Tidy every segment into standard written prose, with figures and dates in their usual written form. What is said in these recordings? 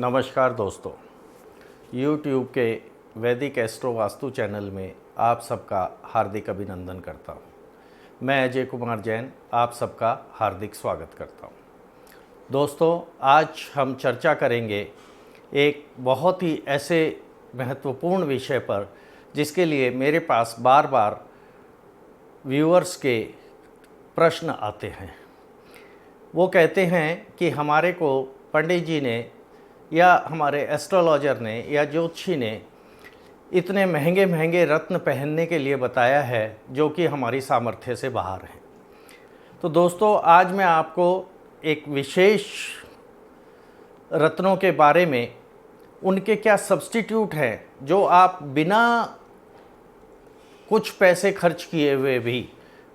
नमस्कार दोस्तों, YouTube के वैदिक एस्ट्रो वास्तु चैनल में आप सबका हार्दिक अभिनंदन करता हूँ। मैं अजय कुमार जैन आप सबका हार्दिक स्वागत करता हूँ। दोस्तों, आज हम चर्चा करेंगे एक बहुत ही ऐसे महत्वपूर्ण विषय पर जिसके लिए मेरे पास बार बार व्यूअर्स के प्रश्न आते हैं। वो कहते हैं कि हमारे को पंडित जी ने या हमारे एस्ट्रोलॉजर ने या ज्योतिषी ने इतने महंगे महंगे रत्न पहनने के लिए बताया है जो कि हमारी सामर्थ्य से बाहर हैं। तो दोस्तों, आज मैं आपको एक विशेष रत्नों के बारे में, उनके क्या सब्स्टिट्यूट हैं जो आप बिना कुछ पैसे खर्च किए हुए भी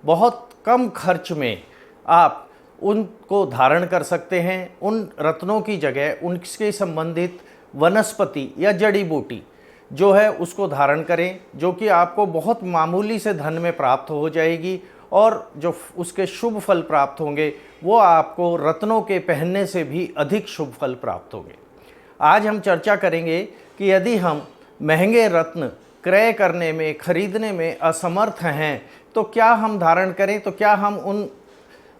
बहुत कम खर्च में आप उनको धारण कर सकते हैं। उन रत्नों की जगह उनसे संबंधित वनस्पति या जड़ी बूटी जो है उसको धारण करें, जो कि आपको बहुत मामूली से धन में प्राप्त हो जाएगी और जो उसके शुभ फल प्राप्त होंगे वो आपको रत्नों के पहनने से भी अधिक शुभ फल प्राप्त होंगे। आज हम चर्चा करेंगे कि यदि हम महंगे रत्न क्रय करने में, खरीदने में असमर्थ हैं तो क्या हम धारण करें, तो क्या हम उन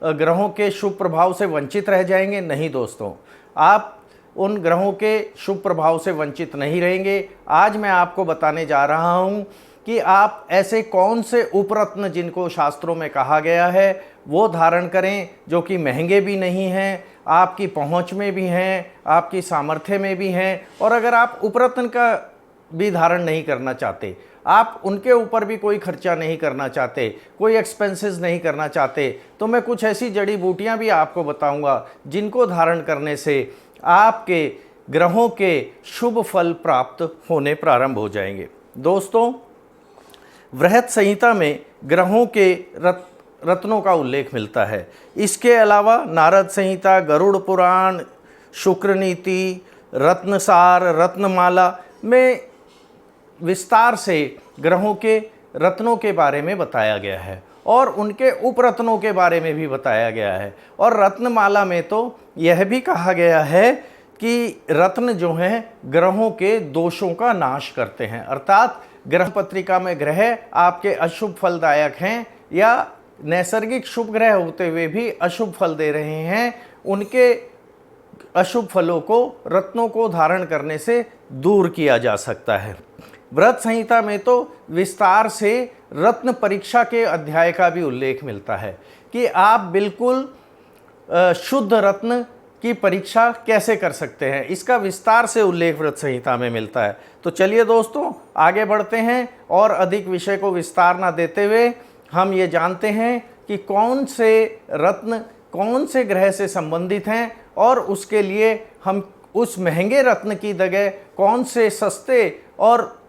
ग्रहों के शुभ प्रभाव से वंचित रह जाएंगे? नहीं दोस्तों, आप उन ग्रहों के शुभ प्रभाव से वंचित नहीं रहेंगे। आज मैं आपको बताने जा रहा हूं कि आप ऐसे कौन से उपरत्न जिनको शास्त्रों में कहा गया है वो धारण करें, जो कि महंगे भी नहीं हैं, आपकी पहुंच में भी हैं, आपकी सामर्थ्य में भी हैं। और अगर आप उपरत्न का भी धारण नहीं करना चाहते, आप उनके ऊपर भी कोई खर्चा नहीं करना चाहते, कोई एक्सपेंसेस नहीं करना चाहते, तो मैं कुछ ऐसी जड़ी बूटियां भी आपको बताऊंगा जिनको धारण करने से आपके ग्रहों के शुभ फल प्राप्त होने प्रारंभ हो जाएंगे। दोस्तों, बृहत संहिता में ग्रहों के रत्नों का उल्लेख मिलता है। इसके अलावा नारद संहिता, गरुड़ पुराण, शुक्र नीति, रत्नसार, रत्नमाला में विस्तार से ग्रहों के रत्नों के बारे में बताया गया है और उनके उपरत्नों के बारे में भी बताया गया है। और रत्नमाला में तो यह भी कहा गया है कि रत्न जो हैं ग्रहों के दोषों का नाश करते हैं, अर्थात ग्रह पत्रिका में ग्रह आपके अशुभ फलदायक हैं या नैसर्गिक शुभ ग्रह होते हुए भी अशुभ फल दे रहे हैं, उनके अशुभ फलों को रत्नों को धारण करने से दूर किया जा सकता है। व्रत संहिता में तो विस्तार से रत्न परीक्षा के अध्याय का भी उल्लेख मिलता है कि आप बिल्कुल शुद्ध रत्न की परीक्षा कैसे कर सकते हैं। इसका विस्तार से उल्लेख व्रत संहिता में मिलता है। तो चलिए दोस्तों, आगे बढ़ते हैं और अधिक विषय को विस्तार ना देते हुए हम ये जानते हैं कि कौन से रत्न कौन से ग्रह से संबंधित हैं और उसके लिए हम उस महंगे रत्न की जगह कौन से सस्ते और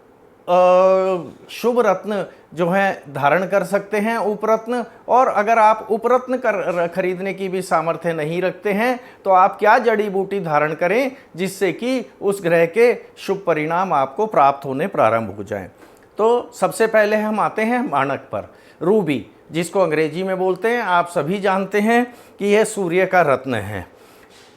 शुभ रत्न जो हैं धारण कर सकते हैं, उपरत्न। और अगर आप उपरत्न खरीदने की भी सामर्थ्य नहीं रखते हैं तो आप क्या जड़ी बूटी धारण करें जिससे कि उस ग्रह के शुभ परिणाम आपको प्राप्त होने प्रारंभ हो जाएं। तो सबसे पहले हम आते हैं माणक पर। रूबी, जिसको अंग्रेजी में बोलते हैं, आप सभी जानते हैं कि यह सूर्य का रत्न है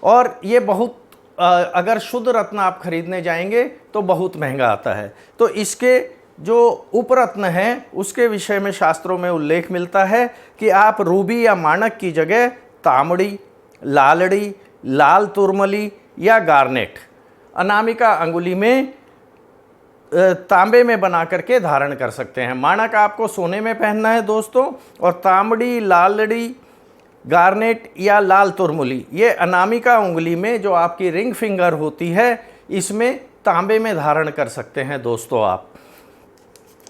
और ये बहुत अगर शुद्ध रत्न आप खरीदने जाएंगे तो बहुत महंगा आता है। तो इसके जो उपरत्न हैं उसके विषय में शास्त्रों में उल्लेख मिलता है कि आप रूबी या माणक की जगह तांबड़ी, लालड़ी, लाल तुरमली या गार्नेट अनामिका अंगुली में तांबे में बना करके धारण कर सकते हैं। माणक आपको सोने में पहनना है दोस्तों, और तांबड़ी, लालड़ी, गार्नेट या लाल तुरमुली ये अनामिका उंगली में जो आपकी रिंग फिंगर होती है इसमें तांबे में धारण कर सकते हैं दोस्तों। आप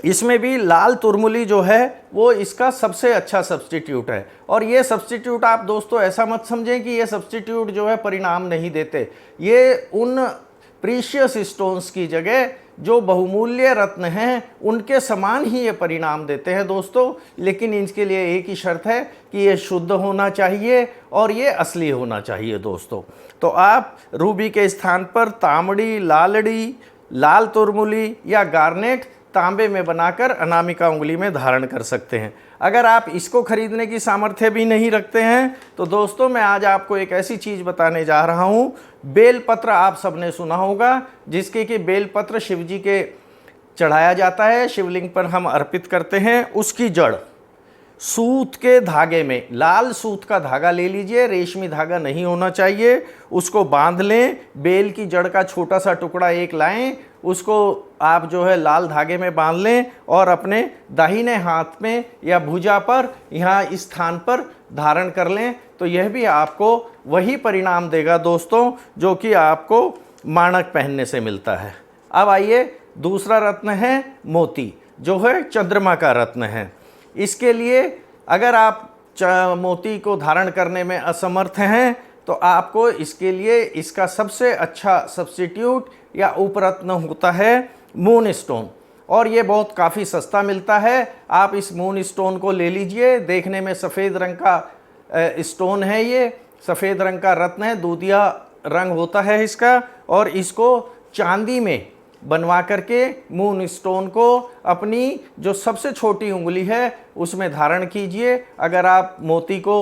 इसमें भी लाल तुरमुली जो है वो इसका सबसे अच्छा सब्स्टिट्यूट है। और ये सब्स्टिट्यूट आप दोस्तों ऐसा मत समझें कि ये सब्स्टिट्यूट जो है परिणाम नहीं देते। ये उन प्रीशियस स्टोन्स की जगह जो बहुमूल्य रत्न हैं उनके समान ही ये परिणाम देते हैं दोस्तों। लेकिन इनके लिए एक ही शर्त है कि ये शुद्ध होना चाहिए और ये असली होना चाहिए दोस्तों। तो आप रूबी के स्थान पर तांबड़ी, लालड़ी, लाल तुरमुली या गार्नेट तांबे में बनाकर अनामिका उंगली में धारण कर सकते हैं। अगर आप इसको खरीदने की सामर्थ्य भी नहीं रखते हैं तो दोस्तों मैं आज आपको एक ऐसी चीज़ बताने जा रहा हूँ। बेलपत्र आप सबने सुना होगा, जिसके कि बेलपत्र शिव जी के चढ़ाया जाता है, शिवलिंग पर हम अर्पित करते हैं। उसकी जड़ सूत के धागे में, लाल सूत का धागा ले लीजिए, रेशमी धागा नहीं होना चाहिए, उसको बांध लें। बेल की जड़ का छोटा सा टुकड़ा एक लाएं, उसको आप जो है लाल धागे में बांध लें और अपने दाहिने हाथ में या भुजा पर, यहाँ इस स्थान पर धारण कर लें। तो यह भी आपको वही परिणाम देगा दोस्तों जो कि आपको माणक पहनने से मिलता है। अब आइए, दूसरा रत्न है मोती, जो है चंद्रमा का रत्न है। इसके लिए अगर आप मोती को धारण करने में असमर्थ हैं तो आपको इसके लिए इसका सबसे अच्छा सब्स्टिट्यूट या उपरत्न होता है मून स्टोन, और ये बहुत काफ़ी सस्ता मिलता है। आप इस मून स्टोन को ले लीजिए। देखने में सफ़ेद रंग का स्टोन है, ये सफ़ेद रंग का रत्न है, दूधिया रंग होता है इसका, और इसको चांदी में बनवा करके मून स्टोन को अपनी जो सबसे छोटी उंगली है उसमें धारण कीजिए। अगर आप मोती को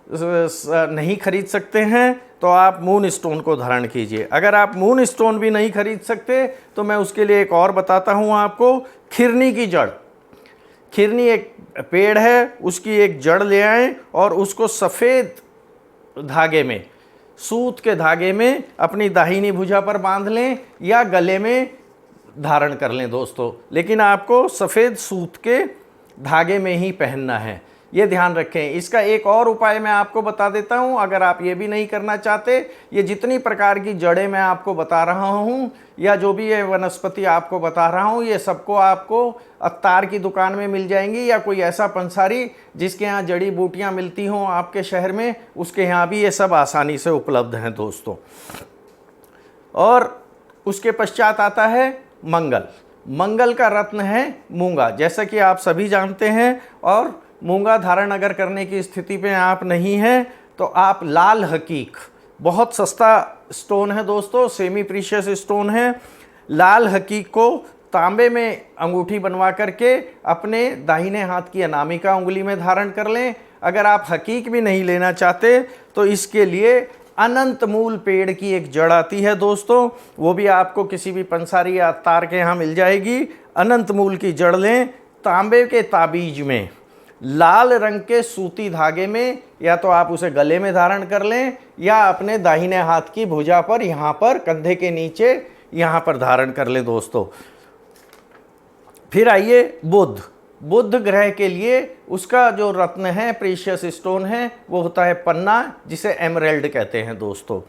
नहीं खरीद सकते हैं तो आप मून स्टोन को धारण कीजिए। अगर आप मून स्टोन भी नहीं खरीद सकते तो मैं उसके लिए एक और बताता हूँ आपको, खिरनी की जड़। खिरनी एक पेड़ है, उसकी एक जड़ ले आएँ और उसको सफ़ेद धागे में, सूत के धागे में अपनी दाहिनी भुजा पर बांध लें या गले में धारण कर लें दोस्तों, लेकिन आपको सफ़ेद सूत के धागे में ही पहनना है, ये ध्यान रखें। इसका एक और उपाय मैं आपको बता देता हूँ, अगर आप ये भी नहीं करना चाहते। ये जितनी प्रकार की जड़ें मैं आपको बता रहा हूँ या जो भी ये वनस्पति आपको बता रहा हूँ, ये सबको आपको अत्तार की दुकान में मिल जाएंगी, या कोई ऐसा पंसारी जिसके यहाँ जड़ी बूटियाँ मिलती हों आपके शहर में, उसके यहाँ भी ये सब आसानी से उपलब्ध हैं दोस्तों। और उसके पश्चात आता है मंगल। मंगल का रत्न है मूंगा, जैसा कि आप सभी जानते हैं। और मूंगा धारण अगर करने की स्थिति में आप नहीं हैं तो आप लाल हकीक, बहुत सस्ता स्टोन है दोस्तों, सेमी प्रीशियस स्टोन है। लाल हकीक को तांबे में अंगूठी बनवा करके अपने दाहिने हाथ की अनामिका उंगली में धारण कर लें। अगर आप हकीक भी नहीं लेना चाहते तो इसके लिए अनंत मूल पेड़ की एक जड़ आती है दोस्तों, वो भी आपको किसी भी पंसारी या अत्तार के यहाँ मिल जाएगी। अनंत मूल की जड़ लें, तांबे के ताबीज में लाल रंग के सूती धागे में, या तो आप उसे गले में धारण कर लें या अपने दाहिने हाथ की भुजा पर, यहाँ पर कंधे के नीचे यहाँ पर धारण कर लें दोस्तों। फिर आइए बुध। बुध ग्रह के लिए उसका जो रत्न है, प्रीशियस स्टोन है, वो होता है पन्ना, जिसे एमराल्ड कहते हैं दोस्तों।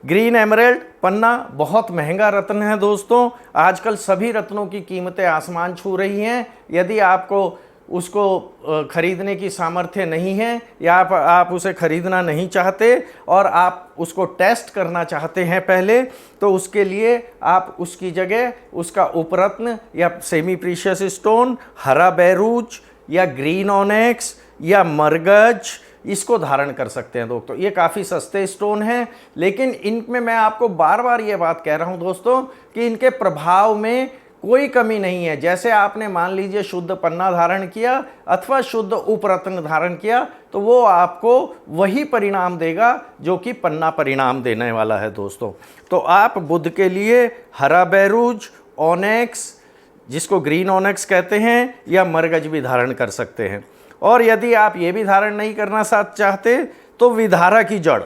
ग्रीन एमराल्ड पन्ना बहुत महंगा रत्न है दोस्तों। आजकल सभी रत्नों की कीमतें आसमान छू रही हैं। यदि आपको उसको खरीदने की सामर्थ्य नहीं है या आप उसे खरीदना नहीं चाहते और आप उसको टेस्ट करना चाहते हैं पहले, तो उसके लिए आप उसकी जगह उसका उपरत्न या सेमी प्रीशियस स्टोन, हरा बैरूज या ग्रीन ऑनेक्स या मरगज, इसको धारण कर सकते हैं दोस्तों। ये काफ़ी सस्ते स्टोन हैं, लेकिन इनमें मैं आपको बार बार ये बात कह रहा हूँ दोस्तों कि इनके प्रभाव में कोई कमी नहीं है। जैसे आपने मान लीजिए शुद्ध पन्ना धारण किया अथवा शुद्ध उपरत्न धारण किया, तो वो आपको वही परिणाम देगा जो कि पन्ना परिणाम देने वाला है दोस्तों। तो आप बुध के लिए हरा बैरूज, ऑनेक्स, जिसको ग्रीन ऑनेक्स कहते हैं, या मरगज भी धारण कर सकते हैं। और यदि आप ये भी धारण नहीं करना चाहते तो विधारा की जड़,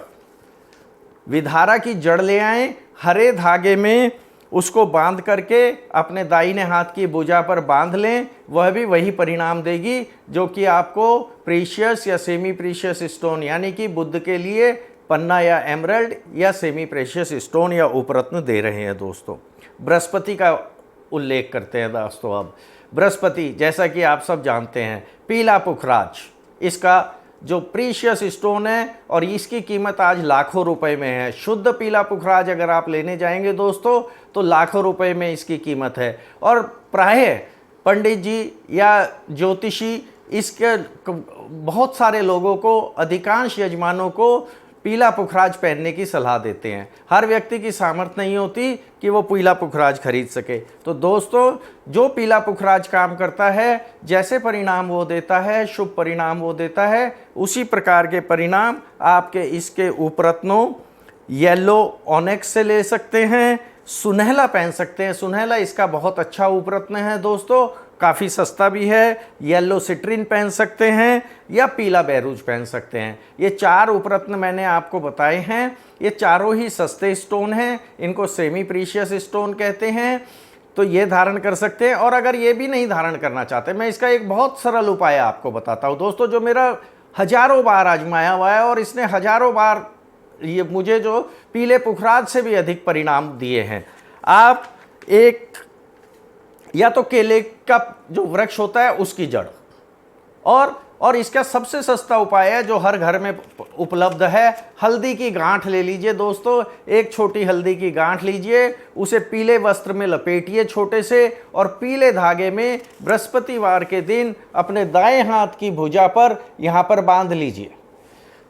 विधारा की जड़ ले आएँ, हरे धागे में उसको बांध करके अपने दाहिने हाथ की भुजा पर बांध लें, वह भी वही परिणाम देगी जो कि आपको प्रीशियस या सेमी प्रीशियस स्टोन, यानी कि बुध के लिए पन्ना या एमराल्ड या सेमी प्रीशियस स्टोन या उपरत्न दे रहे हैं दोस्तों। बृहस्पति का उल्लेख करते हैं दोस्तों। अब बृहस्पति, जैसा कि आप सब जानते हैं, पीला पुखराज इसका जो प्रीशियस स्टोन है और इसकी कीमत आज लाखों रुपए में है। शुद्ध पीला पुखराज अगर आप लेने जाएंगे दोस्तों तो लाखों रुपए में इसकी कीमत है। और प्रायः पंडित जी या ज्योतिषी इसके बहुत सारे लोगों को, अधिकांश यजमानों को पीला पुखराज पहनने की सलाह देते हैं। हर व्यक्ति की सामर्थ्य नहीं होती कि वो पीला पुखराज खरीद सके। तो दोस्तों, जो पीला पुखराज काम करता है, जैसे परिणाम वो देता है, शुभ परिणाम वो देता है, उसी प्रकार के परिणाम आपके इसके उपरत्नों येलो ऑनेक्स से ले सकते हैं। सुनहला पहन सकते हैं। सुनहला इसका बहुत अच्छा उपरत्न है दोस्तों, काफ़ी सस्ता भी है। येलो सिट्रिन पहन सकते हैं या पीला बैरूज पहन सकते हैं। ये 4 उपरत्न मैंने आपको बताए हैं। ये चारों ही सस्ते स्टोन हैं, इनको सेमी प्रीशियस स्टोन कहते हैं। तो ये धारण कर सकते हैं। और अगर ये भी नहीं धारण करना चाहते, मैं इसका एक बहुत सरल उपाय आपको बताता हूँ दोस्तों, जो मेरा हजारों बार आजमाया हुआ है और इसने हजारों बार ये मुझे जो पीले पुखराज से भी अधिक परिणाम दिए हैं। आप एक या तो केले का जो वृक्ष होता है उसकी जड़, और इसका सबसे सस्ता उपाय है जो हर घर में उपलब्ध है, हल्दी की गांठ ले लीजिए दोस्तों। एक छोटी हल्दी की गांठ लीजिए, उसे पीले वस्त्र में लपेटिए छोटे से, और पीले धागे में बृहस्पतिवार के दिन अपने दाएं हाथ की भुजा पर यहाँ पर बांध लीजिए।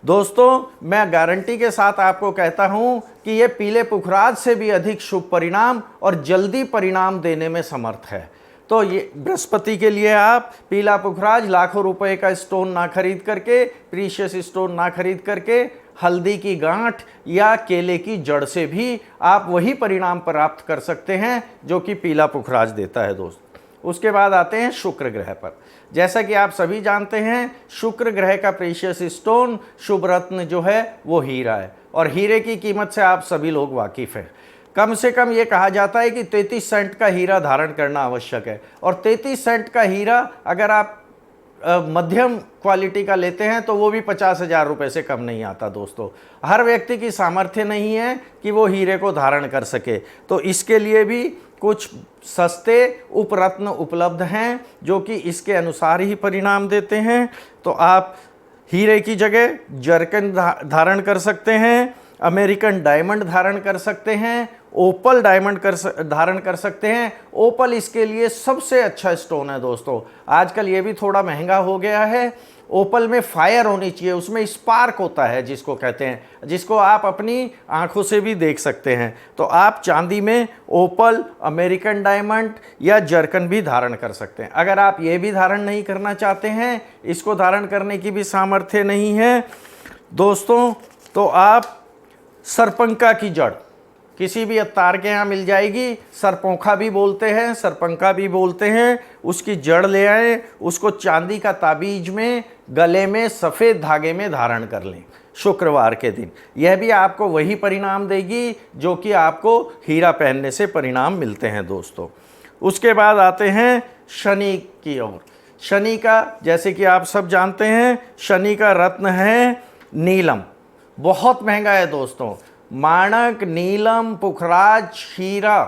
दोस्तों, मैं गारंटी के साथ आपको कहता हूं कि यह पीले पुखराज से भी अधिक शुभ परिणाम और जल्दी परिणाम देने में समर्थ है। तो ये बृहस्पति के लिए आप पीला पुखराज लाखों रुपए का स्टोन ना खरीद करके, प्रीशियस स्टोन ना खरीद करके, हल्दी की गांठ या केले की जड़ से भी आप वही परिणाम प्राप्त कर सकते हैं जो कि पीला पुखराज देता है दोस्त। उसके बाद आते हैं शुक्र ग्रह पर। जैसा कि आप सभी जानते हैं, शुक्र ग्रह का प्रीशियस स्टोन, शुभ रत्न जो है वो हीरा है। और हीरे की कीमत से आप सभी लोग वाकिफ़ हैं। कम से कम ये कहा जाता है कि 33 सेंट का हीरा धारण करना आवश्यक है। और 33 सेंट का हीरा अगर आप मध्यम क्वालिटी का लेते हैं तो वो भी 50,000 रुपये से कम नहीं आता दोस्तों। हर व्यक्ति की सामर्थ्य नहीं है कि वो हीरे को धारण कर सके। तो इसके लिए भी कुछ सस्ते उपरत्न उपलब्ध हैं जो कि इसके अनुसार ही परिणाम देते हैं। तो आप हीरे की जगह जर्कन धारण कर सकते हैं, अमेरिकन डायमंड धारण कर सकते हैं, ओपल डायमंड धारण कर सकते हैं। ओपल इसके लिए सबसे अच्छा स्टोन है दोस्तों। आजकल ये भी थोड़ा महंगा हो गया है। ओपल में फायर होनी चाहिए, उसमें स्पार्क होता है जिसको कहते हैं, जिसको आप अपनी आंखों से भी देख सकते हैं। तो आप चांदी में ओपल, अमेरिकन डायमंड या जर्कन भी धारण कर सकते हैं। अगर आप ये भी धारण नहीं करना चाहते हैं, इसको धारण करने की भी सामर्थ्य नहीं है दोस्तों, तो आप सरपंका की जड़ किसी भी अवतार के यहाँ मिल जाएगी। सरपोंखा भी बोलते हैं, सरपंका भी बोलते हैं। उसकी जड़ ले आए, उसको चांदी का ताबीज में गले में सफ़ेद धागे में धारण कर लें शुक्रवार के दिन। यह भी आपको वही परिणाम देगी जो कि आपको हीरा पहनने से परिणाम मिलते हैं दोस्तों। उसके बाद आते हैं शनि की ओर। शनि का, जैसे कि आप सब जानते हैं, शनि का रत्न है नीलम। बहुत महंगा है दोस्तों। माणक, नीलम, पुखराज, हीरा,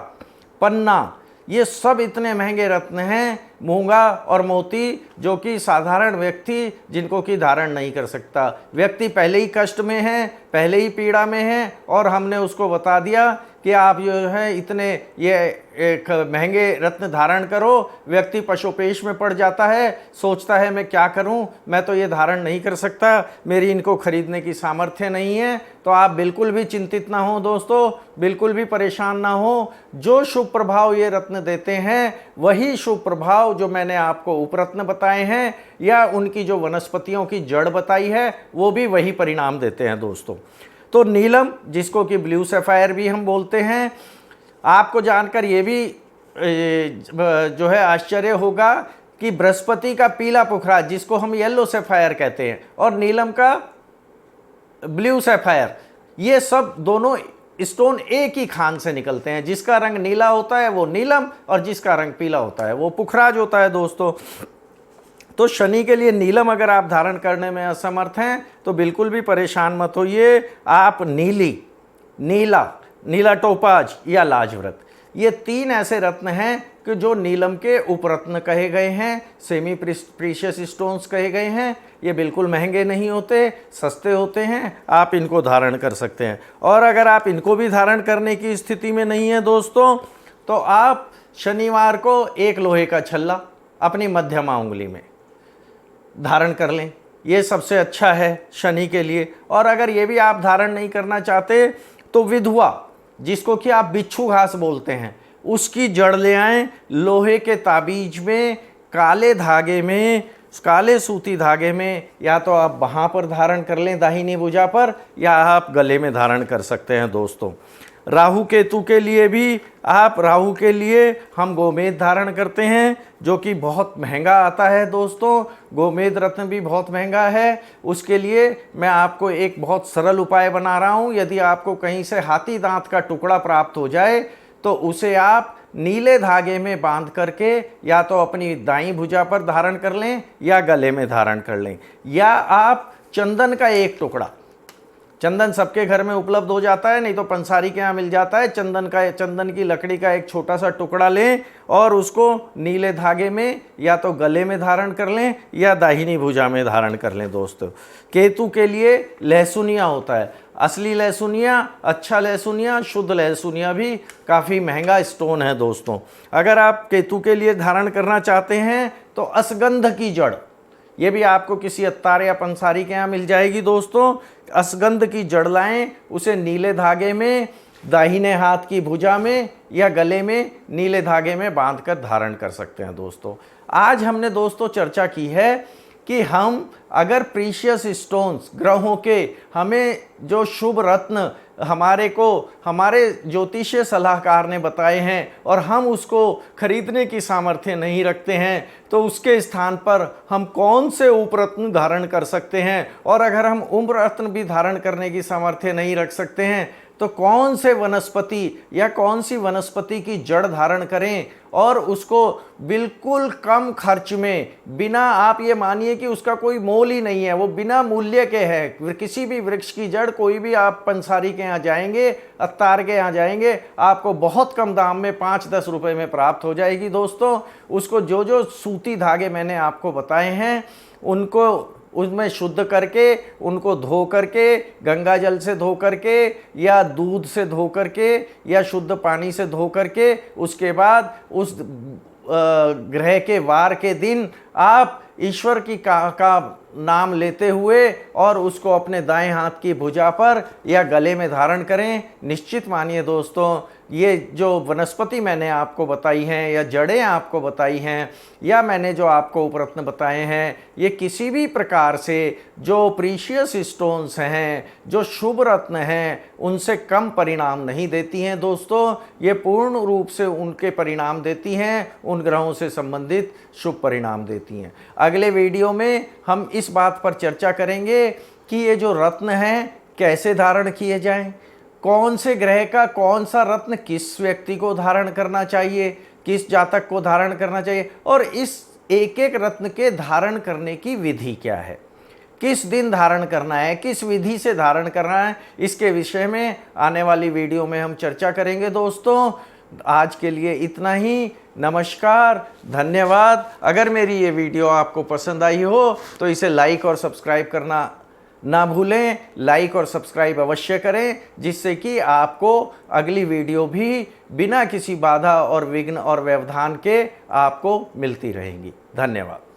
पन्ना, ये सब इतने महंगे रत्न हैं, मूंगा और मोती, जो कि साधारण व्यक्ति जिनको कि धारण नहीं कर सकता। व्यक्ति पहले ही कष्ट में है, पहले ही पीड़ा में है, और हमने उसको बता दिया कि आप जो है इतने ये एक महंगे रत्न धारण करो। व्यक्ति पशुपेश में पड़ जाता है, सोचता है मैं क्या करूं, मैं तो ये धारण नहीं कर सकता, मेरी इनको खरीदने की सामर्थ्य नहीं है। तो आप बिल्कुल भी चिंतित ना हो दोस्तों, बिल्कुल भी परेशान ना हो। जो शुभ प्रभाव ये रत्न देते हैं वही शुभ प्रभाव जो मैंने आपको उपरत्न बताए हैं या उनकी जो वनस्पतियों की जड़ बताई है वो भी वही परिणाम देते हैं दोस्तों। तो नीलम, जिसको कि ब्लू सैफायर भी हम बोलते हैं, आपको जानकर ये भी जो है आश्चर्य होगा कि बृहस्पति का पीला पुखराज, जिसको हम येलो सैफायर कहते हैं, और नीलम का ब्लू सैफायर, ये सब दोनों स्टोन एक ही खान से निकलते हैं। जिसका रंग नीला होता है वो नीलम, और जिसका रंग पीला होता है वो पुखराज होता है दोस्तों। तो शनि के लिए नीलम अगर आप धारण करने में असमर्थ हैं तो बिल्कुल भी परेशान मत होइए। आप नीली, नीला टोपाज या लाजवृत, ये 3 ऐसे रत्न हैं कि जो नीलम के उपरत्न कहे गए हैं, सेमी प्रीशियस स्टोन्स कहे गए हैं। ये बिल्कुल महंगे नहीं होते, सस्ते होते हैं, आप इनको धारण कर सकते हैं। और अगर आप इनको भी धारण करने की स्थिति में नहीं है दोस्तों, तो आप शनिवार को एक लोहे का छल्ला अपनी मध्यमा उंगली में धारण कर लें। ये सबसे अच्छा है शनि के लिए। और अगर ये भी आप धारण नहीं करना चाहते तो विधवा, जिसको कि आप बिच्छू घास बोलते हैं, उसकी जड़ ले आएं लोहे के ताबीज में, काले धागे में, काले सूती धागे में, या तो आप वहाँ पर धारण कर लें दाहिनी भुजा पर, या आप गले में धारण कर सकते हैं दोस्तों। राहु केतु के लिए भी राहु के लिए हम गोमेद धारण करते हैं, जो कि बहुत महंगा आता है दोस्तों। गोमेद रत्न भी बहुत महंगा है। उसके लिए मैं आपको एक बहुत सरल उपाय बना रहा हूँ। यदि आपको कहीं से हाथी दांत का टुकड़ा प्राप्त हो जाए तो उसे आप नीले धागे में बांध करके या तो अपनी दाईं भुजा पर धारण कर लें या गले में धारण कर लें, या आप चंदन का एक टुकड़ा, चंदन सबके घर में उपलब्ध हो जाता है, नहीं तो पंसारी के यहाँ मिल जाता है, चंदन की लकड़ी का एक छोटा सा टुकड़ा लें और उसको नीले धागे में या तो गले में धारण कर लें या दाहिनी भुजा में धारण कर लें दोस्तों। केतु के लिए लहसुनिया होता है, असली लहसुनिया, अच्छा लहसुनिया, शुद्ध लहसुनिया भी काफ़ी महंगा स्टोन है दोस्तों। अगर आप केतु के लिए धारण करना चाहते हैं तो असगंध की जड़, ये भी आपको किसी अत्तार या पंसारी के यहाँ मिल जाएगी दोस्तों। असगंध की जड़ लाएं, उसे नीले धागे में दाहिने हाथ की भुजा में या गले में नीले धागे में बांधकर धारण कर सकते हैं दोस्तों। आज हमने दोस्तों चर्चा की है कि हम अगर प्रीशियस स्टोन्स ग्रहों के, हमें जो शुभ रत्न हमारे ज्योतिषीय सलाहकार ने बताए हैं और हम उसको खरीदने की सामर्थ्य नहीं रखते हैं, तो उसके स्थान पर हम कौन से उपरत्न धारण कर सकते हैं। और अगर हम उपरत्न भी धारण करने की सामर्थ्य नहीं रख सकते हैं तो कौन से वनस्पति या कौन सी वनस्पति की जड़ धारण करें और उसको बिल्कुल कम खर्च में, बिना, आप ये मानिए कि उसका कोई मोल ही नहीं है, वो बिना मूल्य के है। किसी भी वृक्ष की जड़, कोई भी आप पंसारी के यहाँ जाएंगे, अत्तार के यहाँ जाएंगे, आपको बहुत कम दाम में 5-10 रुपए में प्राप्त हो जाएगी दोस्तों। उसको जो जो सूती धागे मैंने आपको बताए हैं उनको उसमें शुद्ध करके, उनको धो करके, गंगा जल से धो करके या दूध से धो करके या शुद्ध पानी से धो करके, उसके बाद उस ग्रह के वार के दिन आप ईश्वर की का नाम लेते हुए और उसको अपने दाएं हाथ की भुजा पर या गले में धारण करें। निश्चित मानिए दोस्तों, ये जो वनस्पति मैंने आपको बताई हैं या जड़ें आपको बताई हैं या मैंने जो आपको उपरत्न बताए हैं, ये किसी भी प्रकार से जो प्रीशियस स्टोन्स हैं, जो शुभ रत्न हैं, उनसे कम परिणाम नहीं देती हैं दोस्तों। ये पूर्ण रूप से उनके परिणाम देती हैं, उन ग्रहों से संबंधित शुभ परिणाम देती हैं। अगले वीडियो में हम इस बात पर चर्चा करेंगे कि ये जो रत्न हैं कैसे धारण किए जाएं, कौन से ग्रह का कौन सा रत्न किस व्यक्ति को धारण करना चाहिए, किस जातक को धारण करना चाहिए, और इस एक एक रत्न के धारण करने की विधि क्या है, किस दिन धारण करना है, किस विधि से धारण करना है, इसके विषय में आने वाली वीडियो में हम चर्चा करेंगे दोस्तों। आज के लिए इतना ही। नमस्कार, धन्यवाद। अगर मेरी ये वीडियो आपको पसंद आई हो तो इसे लाइक और सब्सक्राइब करना ना भूलें। लाइक और सब्सक्राइब अवश्य करें, जिससे कि आपको अगली वीडियो भी बिना किसी बाधा और विघ्न और व्यवधान के आपको मिलती रहेंगी। धन्यवाद।